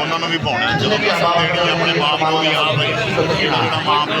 ਉਹਨਾਂ ਨੂੰ ਵੀ ਪਾਉਣਾ ਜਦੋਂ ਕਿਸੇ ਦੇਣੀ ਆਪਣੇ ਬਾਪ ਨੂੰ ਵੀ ਆ ਭਾਈ ਜਿਹੜਾ ਮਾਂ ਪਿਓ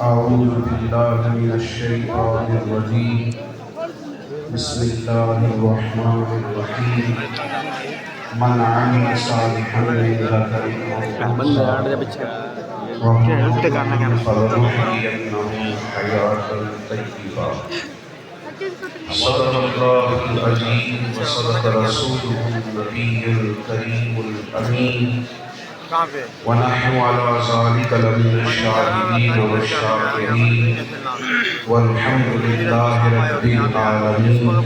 أعوذ بالله من الشيطان الرجيم بسم الله الرحمن الرحيم من عمل صالحا من ذكر أو أنثى فلنحيينه حياة طيبة صدق الله العظيم وصدق رسوله النبي الكريم الأمين ونحن على ذلك لمن الشاهدين والشاكرين والحمد لله رب العالمين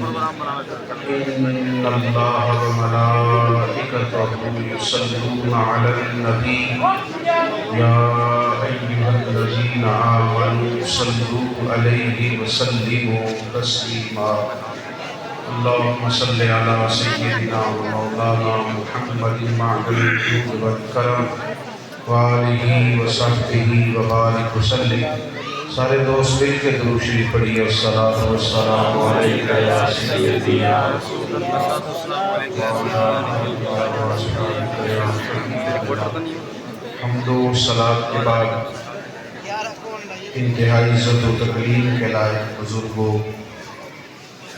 إن الله وملائكته يصلون على النبي يا أيها الذين آمنوا صلوا عليه وسلموا تسليما اللهم صل على سيدنا ومولانا محمد معدن الجود والكرم وآلہ وصحبہ وبارک وسلم سارے دوست مل کے درود شریف پڑھیے الصلاۃ والسلام علیک یا سیدی یا رسول اللہ حمد و صلاۃ کے بعد انتہائی عزت و تکریم کے لائق بزرگوں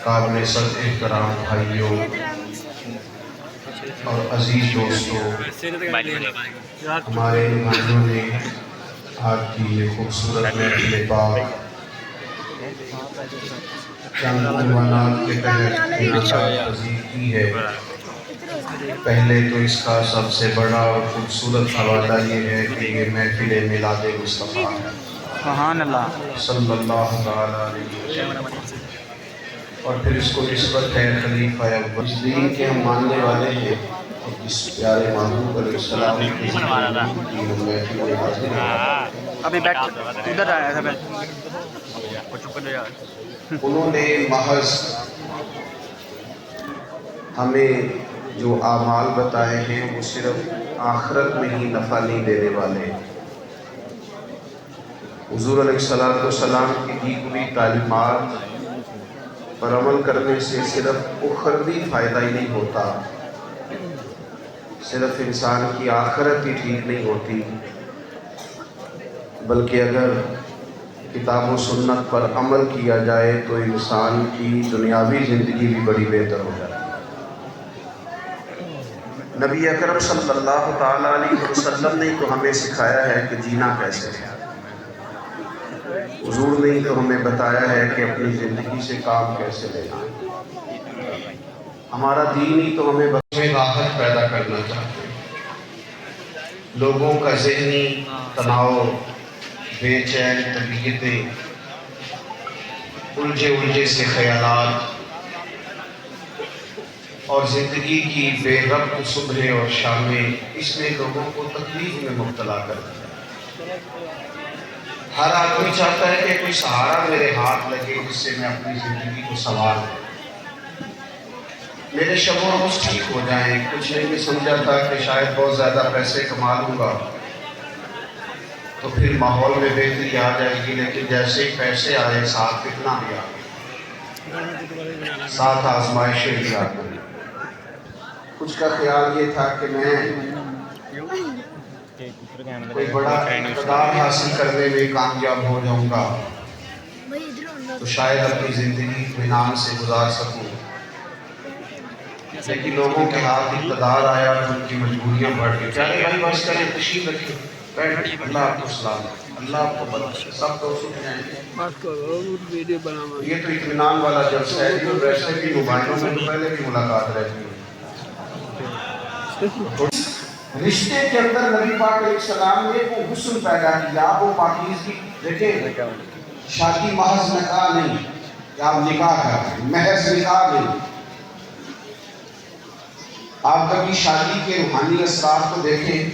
قابل صد احترام بھائیوں اور عزیز دوستوں ہمارے بھائیوں نے آج کی یہ خوبصورت محفل پاک چند عنوانات کے تحت تذکیر کی ہے پہلے تو اس کا سب سے بڑا اور خوبصورت حوالہ یہ ہے کہ یہ محفل میلاد مصطفیٰ سبحان اللہ صلی اللہ علیہ وسلم اور پھر اس کو نسبت ہے خلیفہ اول اس دین کے ہم ماننے والے ہیں اور اس پیارے محبوب علیہ السلام کی محفل میں حاضر ہیں ابھی بیٹھ ادھر آیا تھا بیٹھ انہوں نے محض ہمیں جو اعمال بتائے ہیں وہ صرف آخرت میں ہی نفع نہیں دینے والے حضور علیہ السلام کی دی ہوئی تعلیمات پر عمل کرنے سے صرف اخروی فائدہ ہی نہیں ہوتا صرف انسان کی آخرت ہی ٹھیک نہیں ہوتی بلکہ اگر کتاب و سنت پر عمل کیا جائے تو انسان کی دنیاوی زندگی بھی بڑی بہتر ہو جائے نبی اکرم صلی اللہ تعالیٰ علیہ وسلم نے تو ہمیں سکھایا ہے کہ جینا کیسے ہے حضور نے تو ہمیں بتایا ہے کہ اپنی زندگی سے کام کیسے لینا ہمارا دین ہی تو ہمیں بس میں راحت پیدا کرنا چاہتے ہیں لوگوں کا ذہنی تناؤ بے چین طبیعتیں الجھے سے خیالات اور زندگی کی بے ربط صبح اور شامیں اس نے لوگوں کو تکلیف میں مبتلا کر دیا ہر آدمی چاہتا ہے کہ کوئی سہارا میرے ہاتھ لگے جس سے میں اپنی زندگی کو سنوار دوں میرے شب و روز ٹھیک ہو جائیں کچھ نہیں بھی سمجھا تھا کہ شاید بہت زیادہ پیسے کما لوں گا تو پھر ماحول میں بہتری آ جائے گی لیکن جیسے ہی پیسے آئے ساتھ فتنہ بھی آ گیا ساتھ آزمائشیں بھی آ گئی کچھ کا خیال یہ تھا کہ میں کوئی بڑا اقتدار حاصل کرنے میں کامیاب ہو جاؤں گا تو شاید اپنی زندگی اطمینان سے گزار سکوں لیکن لوگوں کے ہاتھ اقتدار آیا تو ان کی مجبوریاں بڑھ گئی. پیارے بھائی بس کریں, تشریف رکھیں, بیٹھ. اللہ آپ کو سلام, اللہ آپ کو بخشے. سب دوست اٹھ جائیں. بات کرو ویڈیو بنانا. یہ تو اطمینان والا جلسہ ہے. جو ویسے بھی موبائلوں میں تو پہلے بھی ملاقات رہتی ہے. رشتے کے اندر نبی پاک علیہ السلام نے وہ حسن پیدا کیا, وہ پاکیزگی. دیکھیں, شادی محض نکاح نہیں کہ آپ نکاح کریں, محض نکاح نہیں. آپ کبھی شادی کے روحانی اثرات کو دیکھیں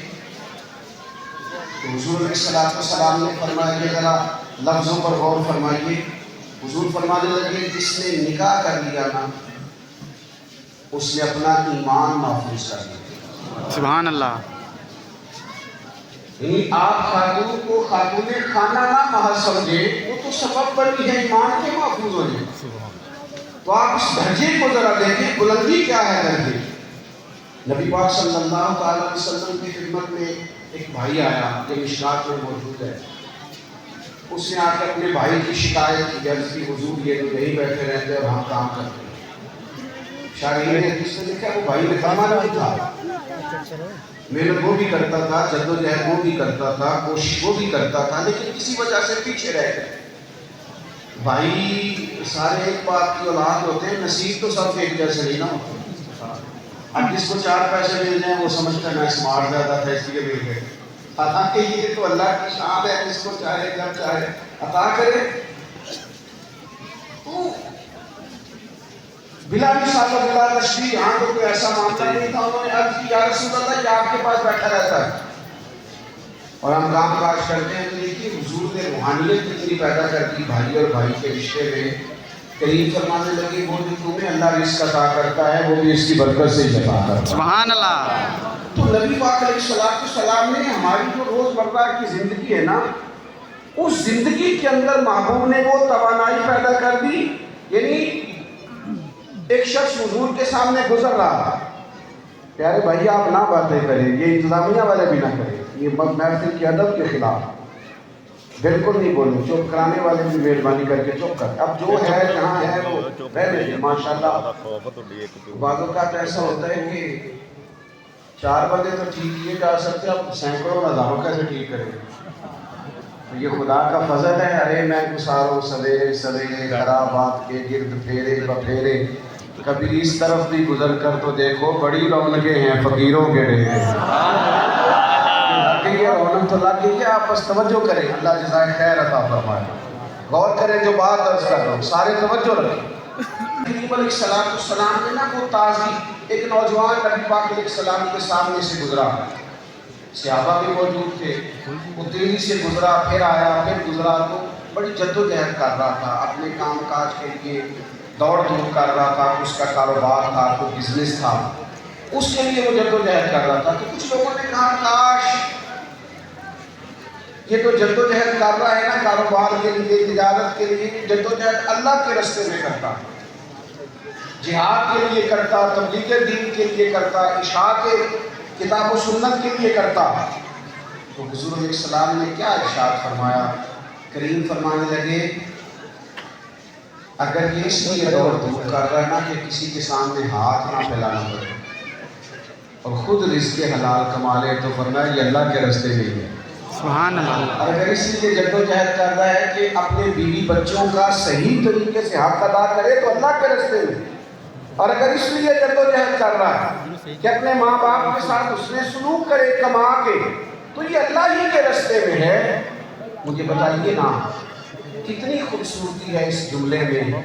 تو حضور علیہ السلام نے فرمایا کہ ذرا لفظوں پر غور فرمائیے. حضور فرمانے لگے جس نے نکاح کر لیا نا اس نے اپنا ایمان محفوظ کر لیا. سبحان اللہ. یعنی آپ خاتون کو خاتون خانہ نہ محض سمجھے, وہ تو سبب بنی ہے ایمان کے محفوظ ہونے. تو آپ اس درجے کو ذرا دیکھیں, بلندی کیا ہے درجے. نبی پاک صلی اللہ علیہ وسلم کی خدمت میں ایک بھائی آیا, یہ مشکات میں موجود ہے. اس نے آ کے اپنے بھائی کی شکایت کی, عرض کی حضور یہ تو یہی بیٹھے رہتے اور ہم کام کرتے ہیں. شارحین حدیث نے لکھا وہ بھائی نکما نہیں تھا, محنت وہ بھی کرتا تھا, جدوجہد وہ بھی کرتا تھا, کوشش وہ بھی کرتا تھا, لیکن کسی وجہ سے پیچھے رہ گئے. بھائی سارے ایک بات کی اولاد ہوتے ہیں, نصیب تو سب ایک جیسے نہیں نہ ہوتے. اب جس کو 4 پیسے مل جائیں وہ سمجھتا ہے میں اسمارٹ زیادہ تھا اس لیے مل گئے. حالانکہ یہ تو اللہ کی شان ہے, جس کو چاہے جب چاہے عطا کرے. تو بلا مثال و بلا تشریح یہاں تو کوئی ایسا معاملہ نہیں تھا. انہوں نے عرض کی یا رسول اللہ یہ آپ کے پاس بیٹھا رہتا ہے اور ہم کام کاج کرتے ہیں. تو دیکھیے حضور نے روحانیت کتنی پیدا کر دی بھائی اور بھائی کے رشتے میں. کریم فرمانے لگے وہ جو تمہیں اللہ رزق عطا کرتا ہے وہ بھی اس کی برکت سے ہی عطا کرتا ہے. سبحان اللہ. تو نبی پاک علیہ السلام نے ہماری جو روز مرہ کی زندگی ہے نا, اس زندگی کے اندر محبوب نے وہ توانائی پیدا کر دی. یعنی ایک شخص حضور کے سامنے گزر رہا تھا, پیارے بھائی آپ نہ باتیں کریں, یہ انتظامیہ والے بھی نہ کریں, یہ محفل کے ادب کے خلاف, بالکل نہیں بولیں. چپ کرانے والے بھی مہربانی کر کے چپ کر. اب جو ہے جہاں ہے وہ رہ لیجیے. ماشاء اللہ بعض اوقات ایسا ہوتا ہے کہ 4 بندے تو ٹھیک کیے جا سکتے, اب سینکڑوں ہزاروں کیسے ٹھیک کریں. تو یہ خدا کا فضل ہے. ارے میں گساروں سویرے سویرے خرابات کے گرد پھیرے بپھیرے, کبھی اس طرف بھی گزر کر تو دیکھو بڑی رونقیں ہیں فقیروں کے ڈیرے. یہ رونق تو لگ گئی ہے, آپ بس توجہ کریں. اللہ جزائے خیر عطا فرمائے. غور کریں جو بات عرض کر رہا ہوں, سارے توجہ رکھیں. کریم علیہ السلام نے نا وہ تازی ایک نوجوان نبی پاک علیہ السلام کے سامنے سے گزرا, صحابہ بھی موجود تھے, وہ تیزی سے گزرا, پھر آیا, پھر گزرا. تو بڑی جدوجہد کر رہا تھا اپنے کام کاج کے لیے, دوڑ دھوپ کر رہا تھا, اس کا کاروبار تھا, کوئی بزنس تھا, اس کے لیے وہ جدوجہد کر رہا تھا. تو کچھ لوگوں نے کہا کاش یہ تو جدوجہد کر رہا ہے نا کاروبار کے لیے, تجارت کے لیے, جدوجہد اللہ کے راستے میں کرتا, جہاد کے لیے کرتا, تبلیغ دین کے لیے کرتا, اشاعت کے کتاب و سنت کے لیے کرتا. تو حضور علیہ السلام نے کیا ارشاد فرمایا, کریم فرمانے لگے اگر یہ اس لیے دوڑ دھوپ کر رہا ہے نا کہ کسی کے سامنے ہاتھ نہ پھیلانا پڑے اور خود رزق حلال کما لے, تو فرمایا یہ اللہ کے راستے میں ہے. سبحان اللہ. اور اگر اس لیے جدوجہد کر رہا ہے کہ اپنے بیوی بچوں کا صحیح طریقے سے حق ادا کرے تو اللہ کے راستے میں. اور اگر اس لیے جدوجہد کر رہا ہے کہ اپنے ماں باپ کے ساتھ اس نے سلوک کرے کما کے, تو یہ اللہ ہی کے راستے میں ہے. مجھے بتائیے نا کتنی خوبصورتی ہے اس جملے میں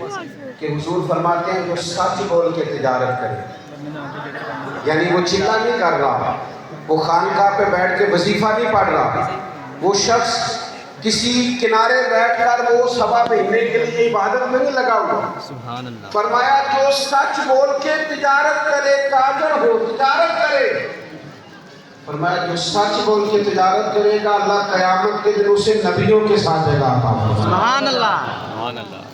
کہ حضور فرماتے ہیں جو سچ بول کے تجارت کرے, یعنی وہ چلا نہیں کر رہا, وہ خانقاہ پہ بیٹھ کے وظیفہ نہیں پڑھ رہا, وہ شخص کسی کنارے بیٹھ کر وہ 1.25 مہینے کے لیے عبادت میں نہیں لگا ہوا. فرمایا جو سچ بول کے تجارت کرے, تاجر ہو, تجارت کرے. فرمایا جو سچ بول کے تجارت کرے گا اللہ قیامت کے دن اسے نبیوں کے ساتھ جگہ عطا فرمائے. سبحان اللہ.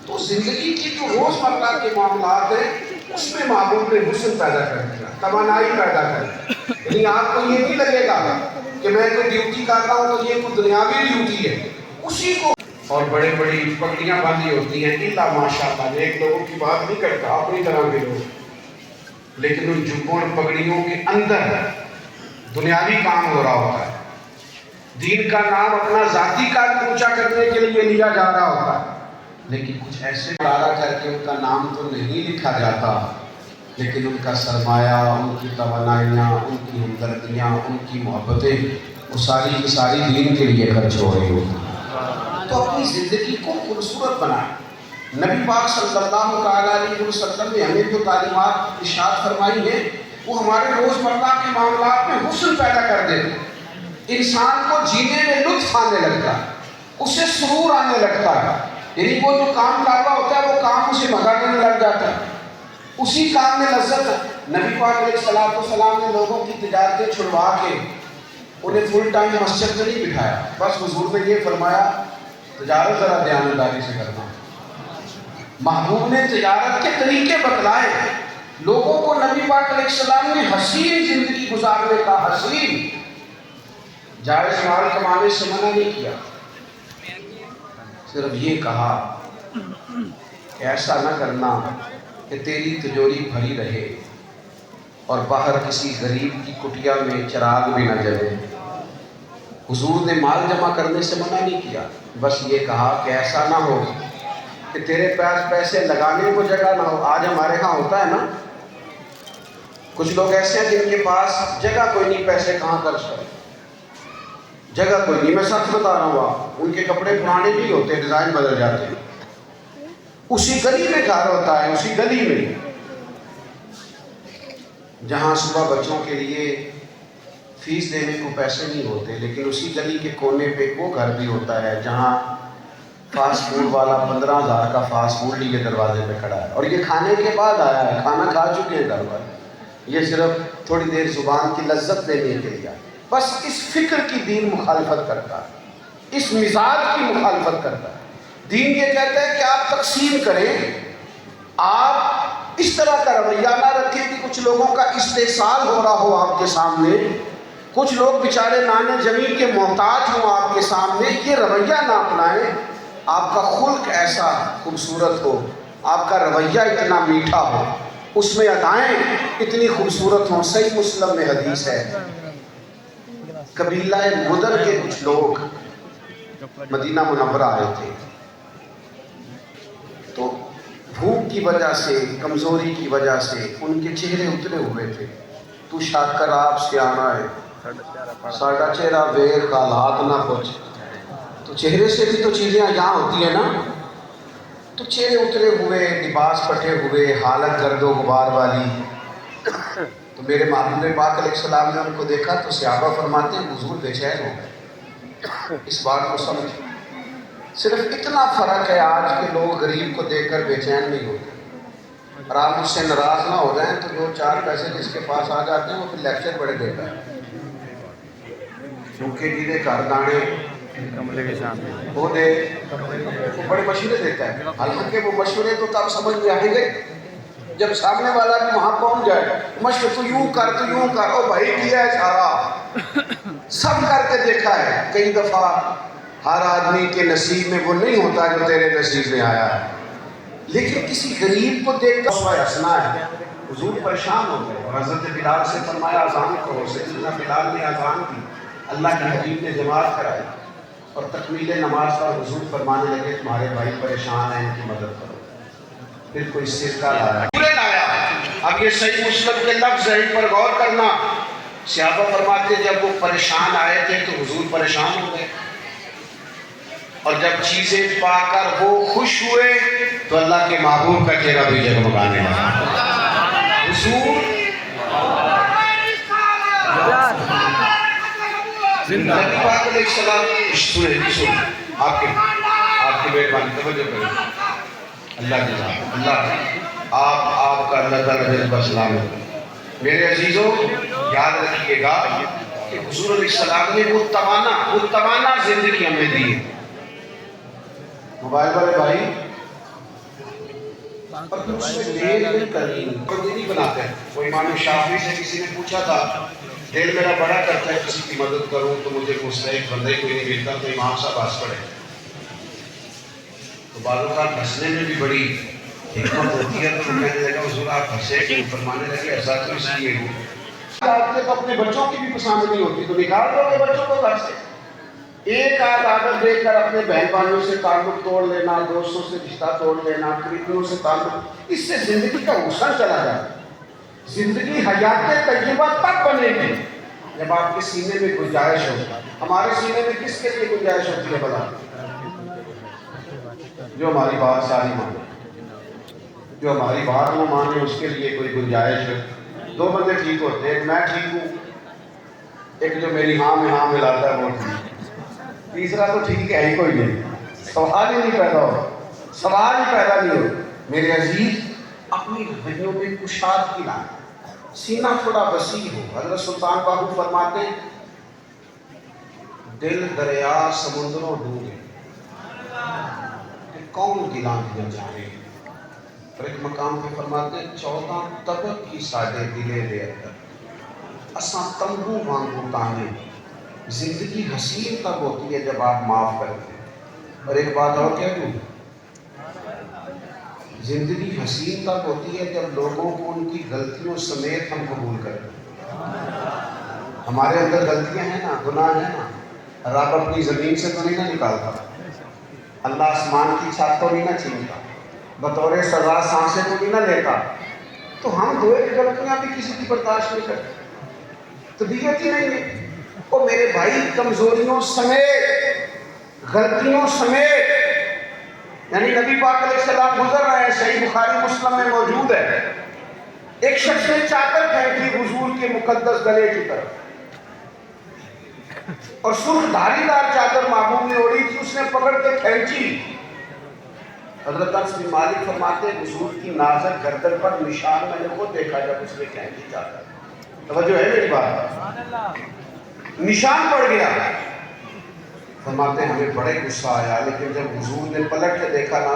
تو زندگی کی جو روز مرہ کے معاملات ہیں اس میں محبوب نے حسن پیدا کر دیا, توانائی پیدا کر دی. یعنی آپ کو یہ نہیں لگے گا کہ میں کوئی ڈیوٹی کر رہا ہوں تو یہ کوئی دنیاوی ڈیوٹی ہے, اسی کو. اور بڑے بڑی پگڑیاں باندھی ہوتی ہیں, اللہ ماشاء اللہ, ایک لوگوں کی بات نہیں کرتا, اپنی طرح کے لوگ لیکن ان جبوں اور پگڑیوں کے اندر دنیاوی کام ہو رہا ہوتا ہے. دین کا نام اپنا ذاتی کام اونچا کرنے کے لیے لیا جا رہا ہوتا ہے، لیکن کچھ ایسے ادارہ کر کے ان کا نام تو نہیں لکھا جاتا، لیکن ان کا سرمایہ، ان کی توانائیاں، ان کی ہمدردیاں، ان کی محبتیں وہ ساری کی ساری دین کے لیے خرچ ہو رہی ہوتی ہیں. تو اپنی زندگی کو خوبصورت بنائیں. نبی پاک صلی اللہ تعالیٰ علیہ وسلم نے ہمیں جو تعلیمات ارشاد فرمائی ہیں وہ ہمارے روزمرہ کے معاملات میں حسن پیدا کر دیتے ہیں. انسان کو جینے میں لطف آنے لگتا ہے، اسے سرور آنے لگتا ہے. یعنی وہ جو کام کر رہا ہوتا ہے وہ کام اسے مزہ دینے لگ جاتا ہے، اسی کام میں لذت ہے. نبی پاک علیہ السلام نے لوگوں کی تجارتیں چھڑوا کے انہیں فل ٹائم مسجد میں نہیں بٹھایا. بس حضور نے یہ فرمایا تجارت ذرا دیانتداری سے کرنا. محبوب نے تجارت کے طریقے بتلائے لوگوں کو. نبی پاک علیہ السلام نے حسین زندگی گزارنے کا، حسین جائز مال کمانے سے منع نہیں کیا، صرف یہ کہا کہ ایسا نہ کرنا کہ تیری تجوری بھری رہے اور باہر کسی غریب کی کٹیا میں چراغ بھی نہ جلے. حضور نے مال جمع کرنے سے منع نہیں کیا، بس یہ کہا کہ ایسا نہ ہو کہ تیرے پاس پیسے لگانے کو جگہ نہ ہو. آج ہمارے ہاں ہوتا ہے نا، کچھ لوگ ایسے ہیں جن کے پاس جگہ کوئی نہیں، پیسے کہاں خرچ کریں، جگہ کوئی نہیں. میں سچ بتا رہا ہوں، ان کے کپڑے پرانے بھی ہوتے، ڈیزائن بدل جاتے ہیں. اسی گلی میں گھر ہوتا ہے، اسی گلی میں جہاں صبح بچوں کے لیے فیس دینے کو پیسے نہیں ہوتے، لیکن اسی گلی کے کونے پہ وہ گھر بھی ہوتا ہے جہاں فاسٹ فوڈ والا 15,000 کا فاسٹ فوڈ لیے دروازے پہ کھڑا ہے، اور یہ کھانے کے بعد آیا ہے، کھانا کھا چکے ہیں گھر پر، یہ صرف تھوڑی دیر زبان کی لذت لینے کے لیے. بس اس فکر کی دین مخالفت کرتا ہے، اس مزاج کی مخالفت کرتا ہے. دین یہ کہتا ہے کہ آپ تقسیم کریں، آپ اس طرح کا رویہ نہ رکھیں کہ کچھ لوگوں کا استحصال ہو رہا ہو آپ کے سامنے، کچھ لوگ بیچارے نانے زمین کے محتاج ہوں آپ کے سامنے. یہ رویہ نہ اپنائیں. آپ کا خلق ایسا خوبصورت ہو، آپ کا رویہ اتنا میٹھا ہو، اس میں ادائیں اتنی خوبصورت ہوں. صحیح مسلم میں حدیث ہے، قبیلہ مدر کے کچھ لوگ مدینہ منورہ آئے تھے، تو بھوک کی وجہ سے، کمزوری کی وجہ سے ان کے چہرے اترے ہوئے تھے. تو شاکر آپ سے آنا ہے، ساڑھا چہرہ بیر کا لات نہ پہنچ. تو چہرے سے بھی تو چیزیں یہاں ہوتی ہیں نا. تو چہرے اترے ہوئے، لباس پھٹے ہوئے، حالت گرد و غبار والی. تو میرے محبوب پاک علیہ السلام نے ان کو دیکھا تو صحابہ فرماتے ہیں حضور بے چین ہو گئے. اس بات کو سمجھ، صرف اتنا فرق ہے آج کے لوگ غریب کو دیکھ کر بے چین نہیں ہوتے. اور آپ مجھ سے ناراض نہ ہو جائیں تو جو 4 پیسے جس کے پاس آ جاتے ہیں وہ پھر لیکچر بڑے دیتا ہے، کیونکہ جیدے گھر دانے وہ دے وہ بڑے مشورے دیتا ہے. حالانکہ وہ مشورے تو تب سمجھ میں آئیں گے جب سامنے والا بھی وہاں پہنچ جائے. مشورہ تو یوں کر، تو یوں کر، او بھائی کیا ہے سارا، سب کر کے دیکھا ہے. کئی دفعہ ہر آدمی کے نصیب میں وہ نہیں ہوتا جو تیرے نصیب میں آیا ہے، لیکن کسی غریب کو دیکھ کر ہنسنا ہے. حضور پریشان ہو گئے اور حضرت بلال سے فرمایا اذان کرو. سیدنا بلال نے اذان کی، اللہ کے حبیب نے جماعت کرائی اور تکمیل نماز پر حضور فرمانے لگے تمہارے بھائی پریشان ہیں، ان کی مدد کرو. پھر کوئی سرکہ لایا. اب یہ صحیح مسلم کے لفظ ہے، ان پر غور کرنا. صحابہ فرماتے جب وہ پریشان آئے تھے تو حضور پریشان ہو گئے، اور جب چیزیں پا کر وہ خوش ہوئے تو اللہ کے محبوب کا چہرہ بھی جگمگانے لگا. حضور نبی پاک علیہ السلام سنیں آپ کی مہربانی توجہ کریں. اللہ جزا اللہ آپ کا اللہ تعالیٰ جذبہ سلام ہے. میرے عزیزوں یاد رکھیے گا کہ حضور علیہ السلام نے وہ توانا زندگی ہمیں دی ہے. موبائل والے بھائی اور اس میں دل نہیں بناتے ہیں. وہ امام شافعی سے کسی نے پوچھا تھا دل میرا بڑا کرتا ہے کسی کی مدد کروں تو مجھے مستحق بندہ ہی کوئی نہیں ملتا، تو امام صاحب ہنس پڑے. تو بعض اوقات ہنسنے میں بھی بڑی حکمت ہوتی ہے. تو میں نے دیکھا حضور آپ ہنسے کہ فرمانے لگے ایسا تو اس لیے ہوں آپ تو اپنے بچوں کی بھی پسند نہیں ہوتی تو نکال دو گے بچوں کو گھر سے. ایک آدھ عادت دیکھ کر اپنے بہن بھائیوں سے تعلق توڑ لینا, دوستوں سے رشتہ توڑ لینا, قریبیوں سے تعلق, اس سے زندگی کا حسن چلا جاتا ہے. زندگی حیات طیبہ تب بنے گی جب آپ کے سینے میں گنجائش ہو. ہمارے سینے میں کس کے لیے گنجائش ہوتی ہے بلا؟ جو ہماری بات ساری مانے, جو ہماری بات وہ مانے, اس کے لیے کوئی گنجائش ہے. دو بندے ٹھیک ہوتے ہیں, ایک میں ٹھیک ہوں, ایک جو میری ہاں میں ہاں ملاتا ہے وہ ٹھیک, تیسرا تو ٹھیک ہے ہی کوئی نہیں. سوال ہی نہیں پیدا ہو, سوال ہی پیدا نہیں ہو. میرے عزیز, اپنی رویوں میں کشادگی لائیں, سینہ تھوڑا وسیع ہو. حضرت سلطان باہو فرماتے ہیں دل دریا سمندروں ڈوبے کہ کون گلا دیا جانے. اور ایک مقام پہ فرماتے ہیں 14 طبق کی ساڈے دلے دے اندر اساں تنبو وانگو تانے. زندگی حسین تب ہوتی ہے جب آپ معاف کرتے ہیں. اور ایک بات اور کہہ دوں, زندگی حسین تب ہوتی ہے جب لوگوں کو ان کی غلطیوں سمیت ہم قبول کرتے ہیں. ہمارے اندر غلطیاں ہیں نا, گناہ ہیں نا, رب اپنی زمین سے تو نہیں نہ نکالتا, اللہ آسمان کی چھت تو نہیں نہ چھینتا, بطور سزا سانسیں تو نہیں نہ لیتا. تو ہم دو ایک غلطیاں بھی کسی کی برداشت نہیں کرتے, طبیعت ہی نہیں ہے. اور میرے بھائی, کمزوریوں سمیت, غلطیوں سمیت, یعنی نبی پاک علیہ السلام گزر رہے ہیں, صحیح بخاری مسلم میں موجود ہے, ایک شخص نے چادر پھینکی حضور کے مقدس گلے کی طرف, اور سرخ دھاری دار چادر محبوب نے اوڑھی تھی, اس نے پکڑ کے کھینچی. حضرت انس بن مالک فرماتے ہیں حضور کی نازک گردن پر نشان میں نے خود دیکھا جب اس نے کھینچی چادر. توجہ ہے میری بات, نشان پڑ گیا. فرماتے ہیں ہمیں بڑے غصہ آیا, لیکن جب حضور نے پلٹ کے دیکھا نا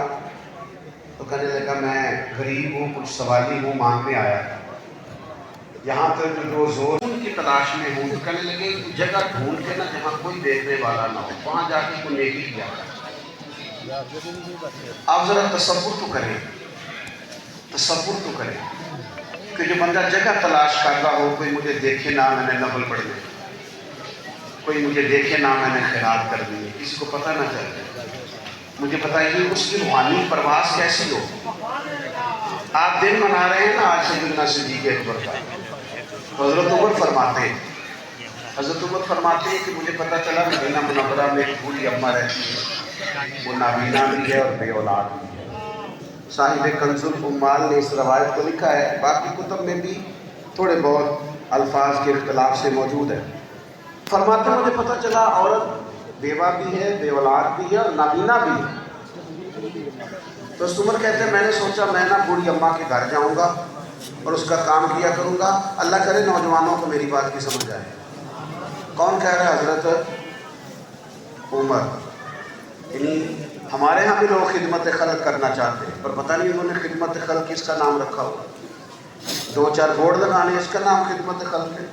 تو کہنے لگا میں غریب ہوں, کچھ سوالی ہوں, مانگنے آیا, یہاں تک جو زور کی تلاش میں ہوں. تو کہنے لگے جگہ ڈھونڈ کے نا جہاں کوئی دیکھنے والا نہ ہو, وہاں جا کے کوئی نیکی کیا. آپ ذرا تصور تو کریں, تصور تو کریں کہ جو بندہ جگہ تلاش کر رہا ہو, کوئی مجھے دیکھے نہ میں نے نفل پڑھ لیا, کوئی مجھے دیکھے نہ میں نے خیرات کر دی, کسی کو پتہ نہ چلے. مجھے بتائیے اس کی روحانی پرواز کیسی ہو. آپ دن منا رہے ہیں نا آج سیدنا صدیق اکبر کا, حضرت عمر فرماتے ہیں, حضرت عمر فرماتے ہیں کہ مجھے پتہ چلا مدینہ منورہ میں ایک بوڑھی اماں رہتی ہے, وہ نابینا بھی ہے اور بے اولاد بھی ہے. صاحب کنز العمال نے اس روایت کو لکھا ہے, باقی کتب میں بھی تھوڑے بہت الفاظ کے اختلاف سے موجود ہے. فرماتے مجھے پتہ چلا عورت بیوہ بھی ہے, بے اولاد بھی ہے اور نابینا بھی ہے. تو عمر کہتے ہیں میں نے سوچا میں نا بوڑھی اماں کے گھر جاؤں گا اور اس کا کام کیا کروں گا, اللہ کرے نوجوانوں کو میری بات کی سمجھ آئے. کون کہہ رہا ہے؟ حضرت عمر. یعنی ہمارے ہاں بھی لوگ خدمت خلق کرنا چاہتے ہیں, پر پتہ نہیں انہوں نے خدمت خلق کس کا نام رکھا ہو. 2-4 بورڈ لگانے, اس کا نام خدمت خلق ہے.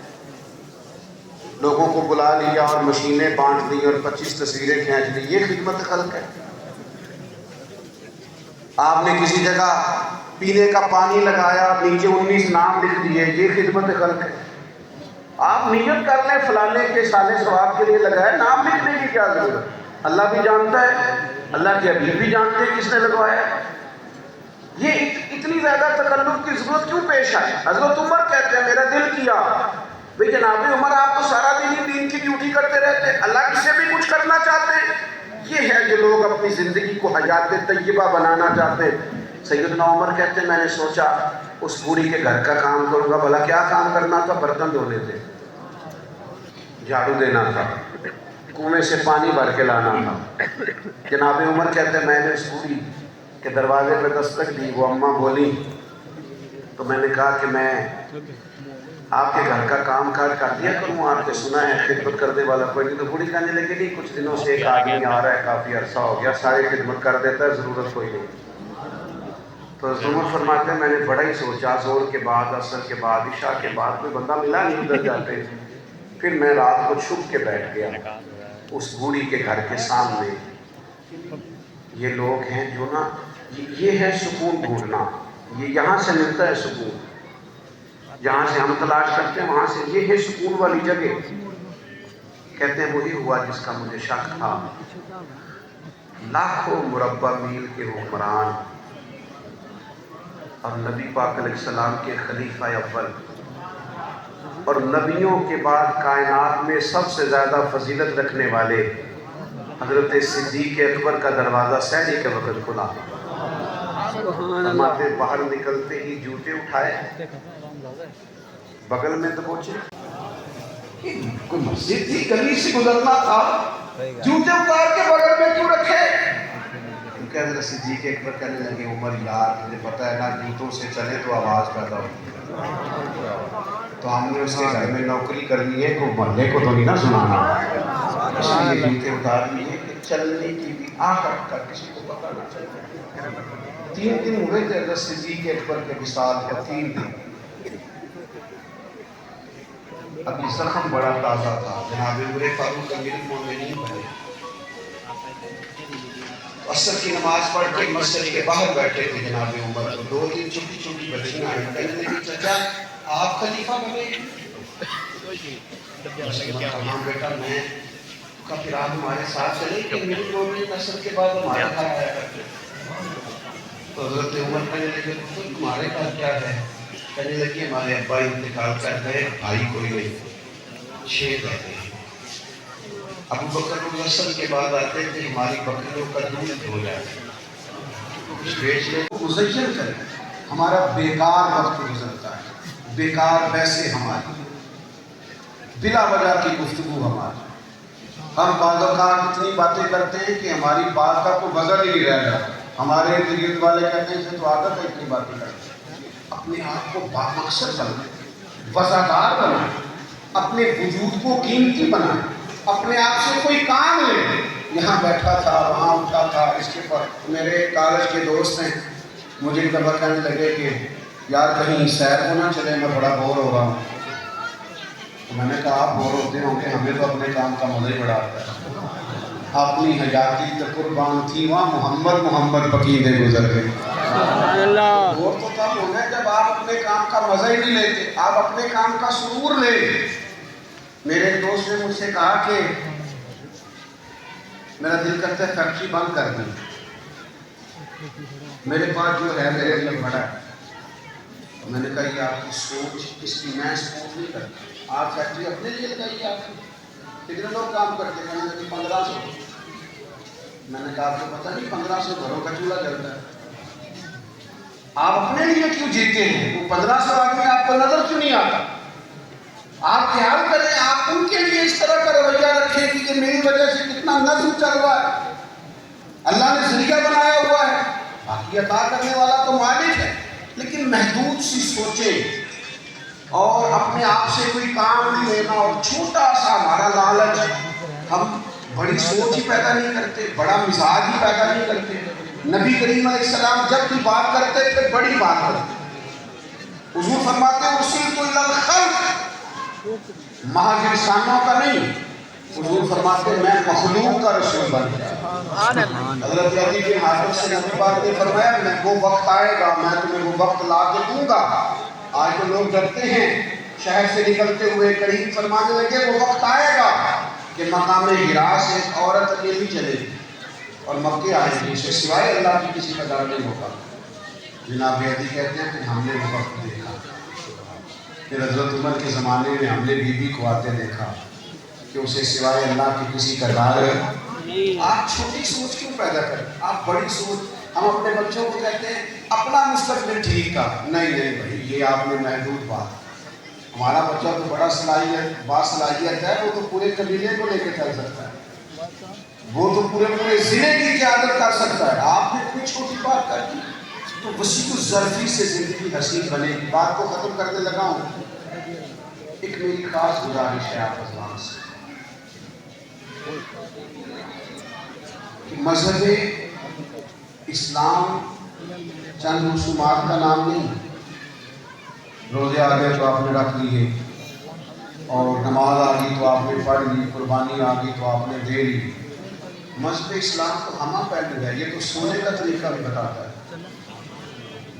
لوگوں کو بلا لیا اور مشینیں بانٹ دی اور 25 تصویریں کھینچ لی, یہ خدمت خلق ہے. آپ نے کسی جگہ پینے کا پانی لگایا, نیچے 19 نام لکھ دیے, یہ خدمت خلق ہے. آپ نیت کر لیں فلانے کے سالے ثواب کے لیے لگائے, نام لکھنے کی کیا ضرورت. اللہ بھی جانتا ہے, اللہ کے حبیب بھی جانتے ہیں کس نے لگوایا. یہ اتنی زیادہ تکلف کی ضرورت کیوں پیش آئی. حضرت عمر کہتے ہیں میرا دل کیا بھئی جناب عمر آپ تو سارا دن ہی دین کی ڈیوٹی کرتے رہتے, اللہ کس سے بھی کچھ کرنا چاہتے ہیں. یہ ہے جو لوگ اپنی زندگی کو حیات طیبہ بنانا چاہتے ہیں. سیدنا عمر کہتے ہیں میں نے سوچا اس بوڑھی کے گھر کا کام کروں گا. بھلا کیا کام کرنا تھا؟ برتن دھونے تھے, جھاڑو دینا تھا, کنویں سے پانی بھر کے لانا تھا. جناب عمر کہتے ہیں میں نے اس بوڑھی کے دروازے پہ دستک دی, وہ اماں بولی تو میں نے کہا کہ میں آپ کے گھر کا کام کاج کر دیا کروں, آپ نے سنا ہے خدمت کرنے والا کوئی نہیں. تو بوڑھی کہنے لگی نہیں, کچھ دنوں سے ایک آدمی آ رہا ہے, کافی عرصہ ہو گیا, ساری خدمت کر دیتا ہے, ضرورت کوئی نہیں. تو عمر فرماتے ہیں میں نے بڑا ہی سوچا, زور کے بعد, عصر کے بعد, عشاء کے بعد کوئی بندہ ملا نہیں ادھر جاتے. پھر میں رات کو چھپ کے بیٹھ گیا اس بوڑھی کے گھر کے سامنے. یہ لوگ ہیں جو نا, یہ ہے سکون ڈھونڈنا. یہ یہاں سے ملتا ہے سکون، جہاں سے ہم تلاش کرتے ہیں وہاں سے، یہ ہے سکون والی جگہ۔ کہتے ہیں وہی ہوا جس کا مجھے شک تھا، لاکھوں مربع میل کے حکمران اور نبی پاک علیہ السلام کے خلیفہ اول اور نبیوں کے بعد کائنات میں سب سے زیادہ فضیلت رکھنے والے حضرت صدیق اکبر کا دروازہ سحری کے وقت کھلا۔ فرماتے باہر نکلتے ہی جوتے اٹھائے، بغل میں دبوچے، کوئی مسجد تھی گلی سے گزرنا تھا، جوتے اتار کے بغل میں کیوں رکھے؟ کیونکہ حضرت صدیق اکبر کہنے لگے عمر یار مجھے پتہ ہے نا جوتوں سے چلے تو آواز پیدا ہوتی ہے، تو ہم نے اس کے گھر میں نوکری کرنی ہے، کوئی محلے کو تو نہیں نا سنانا، اس لیے جوتے اتار لیے کہ چلنے کی بھی آخر کا کسی کو پتہ نہ چلے۔ 3 دن ہوئے تھے حضرت صدیق اکبر کے وصال کا، 3 دن۔ ابھی زخم بڑا تازہ تھا، جناب عمر فاروق امیر المومنین بنے، عصر کی نماز پڑھ کے مسجد کے باہر بیٹھے تھے جناب عمر، تو 2 دن چھوٹی چھوٹی بچیاں آئیں، کہنے لگی چچا آپ خلیفہ بنے؟ ہاں بیٹا میں، کہا پھر آپ ہمارے ساتھ چلیں کہ امیر المومنین عصر کے بعد ہمارے گھر آیا کرتے؟ تو حضرت عمر کہنے لگے تمہارے گھر کیا ہے؟ کہنے لگی ہمارے ابا انتقال کر گئے، بھائی کوئی نہیں، 6 رہتے ہیں۔ ابو بکر رضی اللہ عنہ کے بعد آتے ہیں کہ ہماری بکریوں کا دودھ ہو جائے، کچھ بیچ لیں، مزین کریں، ہمارا بیکار وقت گزرتا ہے، بیکار پیسے ہماری، بلا وجہ کی گفتگو ہماری، ہم بعض اوقات اتنی باتیں کرتے ہیں کہ ہماری بات کا کوئی وزن ہی نہیں رہ جاتا، ہمارے ارد گرد والے کہتے ہیں اسے تو عادت ہے اتنی باتیں کرتے ہیں۔ اپنے آپ کو بامقصد بنائیں، وفادار بنائیں، اپنے وجود کو قیمتی بنائیں، اپنے آپ سے کوئی کام لیں۔ یہاں بیٹھا تھا، وہاں اٹھا تھا، اس کے پر میرے کالج کے دوست ہیں، مجھے کبھی کہنے لگے کہ یار کہیں سیر کو نہ چلے، میں بڑا بور ہو رہا ہوں۔ تو میں نے کہا آپ بور ہوتے ہوں گے، ہمیں تو اپنے کام کا مزہ ہی بڑا آتا ہے۔ اپنی حیاتی قربان تھی وہاں محمد محمد پقیدے گزر گئے۔ بور تو تب ہونا ہے جب آپ اپنے کام کا مزہ ہی نہیں لیتے، آپ اپنے کام کا سرور لیں۔ میرے ایک دوست نے مجھ سے کہا کہ میرا دل کرتا ہے فیکٹری بند کر دیں، میرے پاس جو ہے میرے لیے بڑا ہے۔ میں نے کہا یہ آپ کی سوچ، اس کی میں سپورٹ نہیں کرتا، آپ فیکٹری اپنے لیے لگائیے، آپ کتنے لوگ کام کرتے ہیں؟ کہنے لگے 1500۔ میں نے کہا آپ کو پتہ نہیں 1500 گھروں کا چولہا جلتا ہے، آپ اپنے لیے کیوں جیتے ہیں؟ وہ 1500 آدمی آپ کو نظر کیوں نہیں آتا؟ آپ خیال کریں، آپ ان کے لیے اس طرح کا رویہ رکھیں کہ یہ میری وجہ سے کتنا نظم چل رہا ہے، اللہ نے ذریعہ بنایا ہوا ہے، باقی عطا کرنے والا تو مالک ہے، لیکن محدود سی سوچیں اور اپنے آپ سے کوئی کام نہیں لینا، اور چھوٹا سا ہمارا لالچ، ہم بڑی سوچ ہی پیدا نہیں کرتے، بڑا مزاج ہی پیدا نہیں کرتے۔ نبی کریم علیہ السلام جب بھی بات کرتے تھے بڑی بات کرتے، حضور فرماتے ہیں ارسلت الی الخلق، محض انسانوں کا نہیں، حضور فرماتے ہیں میں مخلوق کا رسول بن گیا۔ حضرت علی بن حاتم سے نبی پاک نے فرمایا میں وہ وقت آئے گا، میں تمہیں وہ وقت لا کے دوں گا۔ آج تو لوگ ڈرتے ہیں شہر سے نکلتے ہوئے، قریب فرمانے لگے وہ وقت آئے گا کہ مقام حرا سے ایک عورت اکیلی چلے گی اور مکے آئے گی، اسے سوائے اللہ کی کسی کا ڈر نہیں ہوگا۔ جناب علی کہتے ہیں کہ ہم نے وہ وقت دیکھا، پھر حضرت عمر کے زمانے میں ہم نے بی بی کو آتے دیکھا کہ اسے سوائے اللہ کی کسی کا ڈر ہے۔ آپ چھوٹی سوچ کیوں پیدا کریں؟ آپ بڑی سوچ، ہم اپنے بچوں کو کہتے ہیں اپنا مستقبل ٹھیک کا، نہیں بھائی یہ آپ نے محدود بات، ہمارا بچہ تو بڑا باصلاحیت ہے، وہ تو پورے قبیلے کو لے کے چل سکتا ہے، وہ تو پورے ضلع کی قیادت کر سکتا ہے، آپ نے اتنی چھوٹی بات کر دی۔ تو وسیع الظرفی سے زندگی حسین بنے گی۔ بات کو ختم کرنے لگا ہوں، ایک میری خاص گزارش ہے آپ حضرات سے، مذہب اسلام چند رسومات کا نام نہیں، روزے آ گئے تو آپ نے رکھ لیے، اور نماز آ گئی تو آپ نے پڑھ لی، قربانی آ گئی تو آپ نے دے لی۔ مذہب اسلام تو ہمہ پہلو ہے، یہ تو سونے کا طریقہ بھی بتاتا ہے۔